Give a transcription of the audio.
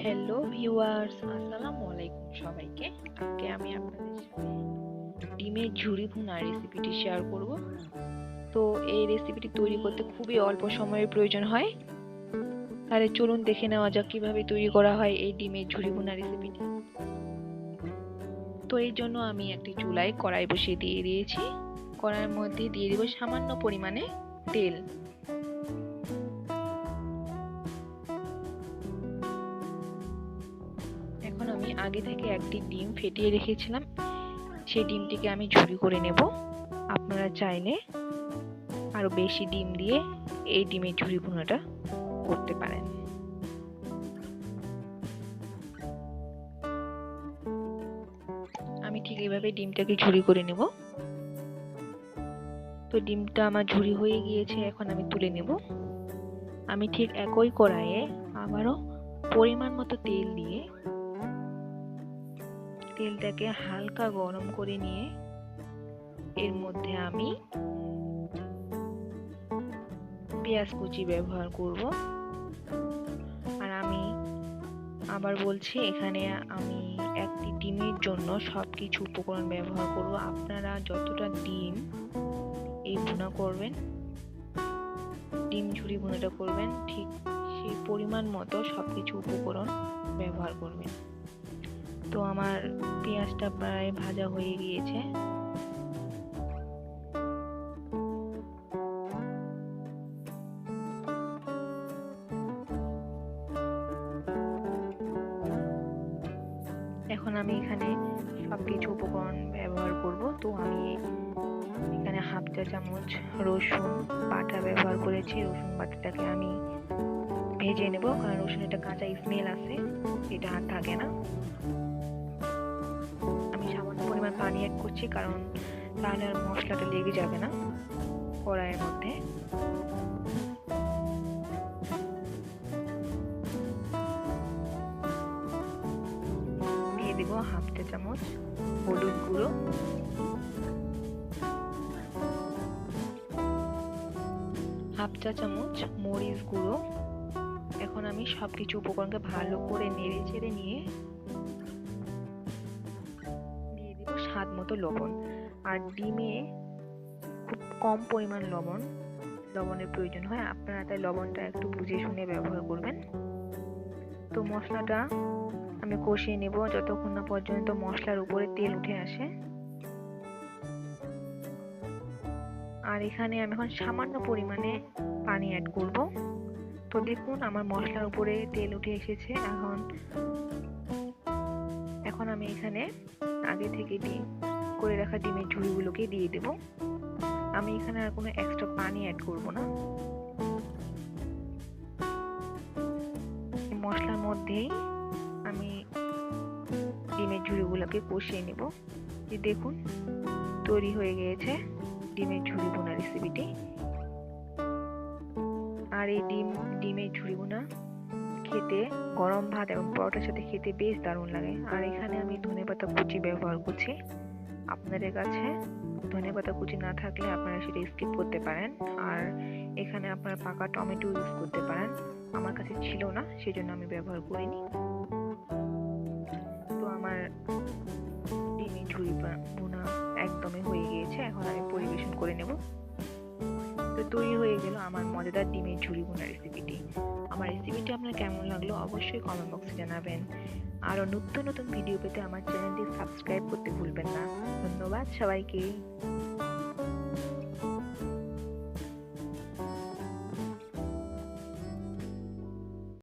Hello viewers, আসসালামু আলাইকুম সবাইকে। আজকে আমি আপনাদের সাথে ডিমের ঝুরি ভুনা রেসিপিটি শেয়ার করব। তো এই রেসিপিটি তৈরি করতে খুবই অল্প সময়ের প্রয়োজন হয়। তাহলে চলুন দেখে নেওয়া যাক কিভাবে তৈরি করা হয় এই ডিমের ঝুরি ভুনা রেসিপিটি। তো এই জন্য আমি একটি চুলায় কড়াই বসিয়ে দিয়ে দিয়েছি। কড়াইয়ের মধ্যে দিয়ে দেব সামান্য পরিমাণে তেল। এখন আমি আগে থেকে একটি ডিম ফেটিয়ে রেখেছিলাম, সেই ডিমটিকে আমি ঝুরি করে নেব। আপনারা চাইলে আরো বেশি ডিম দিয়ে এই ডিমের ঝুরি ভুনাটা করতে পারেন। আমি ঠিক এইভাবে ডিমটাকে ঝুরি করে নেব। তো ডিমটা আমার ঝুরি হয়ে গিয়েছে, এখন আমি তুলে নেব। আমি ঠিক একই কড়াইয়ে আবারও পরিমাণ মতো তেল দিয়ে তেলটাকে হালকা গরম করে নিয়ে এর মধ্যে আমি পেঁয়াজ কুচি ব্যবহার করব। আর আমি আবার বলছি, এখানে আমি একটি ডিমের জন্য সবকিছু উপকরণ ব্যবহার করব। আপনারা যতটা ডিম এই ভুনা করবেন, ডিম ঝুরি ভুনাটা করবেন, ঠিক সেই পরিমাণ মতো সবকিছু উপকরণ ব্যবহার করবেন। তো আমার পেঁয়াজটা প্রায় ভাজা হয়ে গিয়েছে। এখন আমি এখানে সবকিছু উপকরণ ব্যবহার করব। তো আমি এখানে হাফ চা চামচ রসুন বাটা ব্যবহার করেছি। রসুন বাটাটাকে আমি ভেজে নেব, কারণ রসুন একটা কাঁচা স্মেল আছে, এটা আর থাকে না। আমি সামান্য পরিমাণ পানি অ্যাড করছি, কারণ তাহলে আর মশলাটা লেগে যাবে না কড়াইয়ের মধ্যে। দিয়ে দেব হাফ চা চামচ হলুদ গুঁড়ো, হাফ চা চামচ মরিচ গুঁড়ো। এখন আমি সবকিছু উপকরণকে ভালো করে নেড়ে চেড়ে নিয়ে দিয়ে দিব স্বাদ মতো লবণ। আর ডিমে খুব কম পরিমাণ লবণের প্রয়োজন হয়, আপনারা তাই লবণটা একটু বুঝে শুনে ব্যবহার করবেন। তো মশলাটা আমি কষিয়ে নেব যতক্ষণ না পর্যন্ত মশলার উপরে তেল উঠে আসে। আর এখানে আমি এখন সামান্য পরিমাণে পানি অ্যাড করব। তো দেখুন আমার মশলার উপরে তেল উঠে এসেছে। এখন আমি এখানে আগে থেকে করে রাখা ডিমের ঝুড়িগুলোকে দিয়ে দেব। আমি এখানে আর কোনো এক্সট্রা পানি অ্যাড করব না। মশলার মধ্যেই আমি ডিমের ঝুড়িগুলোকে কষিয়ে নেব। দেখুন তৈরি হয়ে গিয়েছে ডিমের ঝুড়ি ভুনা রেসিপিটি। আর এই ডিমের ঝুড়ি ভুনা খেতে গরম ভাত এবং পরোটার সাথে খেতে বেশ দারুণ লাগে। আর এখানে আমি ধনেপাতা কুচি ব্যবহার করছি। আপনাদের কাছে ধনেপাতা কুচি না থাকলে আপনারা সেটা স্কিপ করতে পারেন। আর এখানে আপনারা পাকা টমেটো ইউজ করতে পারেন, আমার কাছে ছিল না সেজন্য আমি ব্যবহার করিনি। তো আমার ডিমের ঝুড়ি ভুনা একদমই হয়ে গিয়েছে, এখন আমি পরিবেশন করে নেব। তো তৈরি হয়ে গেল আমার মজাদার ডিমের ঝুড়ি ভুনা রেসিপিটি। আমার রেসিপিটি আপনার কেমন লাগলো অবশ্যই কমেন্ট বক্সে জানাবেন। আরও নতুন নতুন ভিডিও পেতে আমার চ্যানেলটি সাবস্ক্রাইব করতে ভুলবেন না। ধন্যবাদ সবাইকে।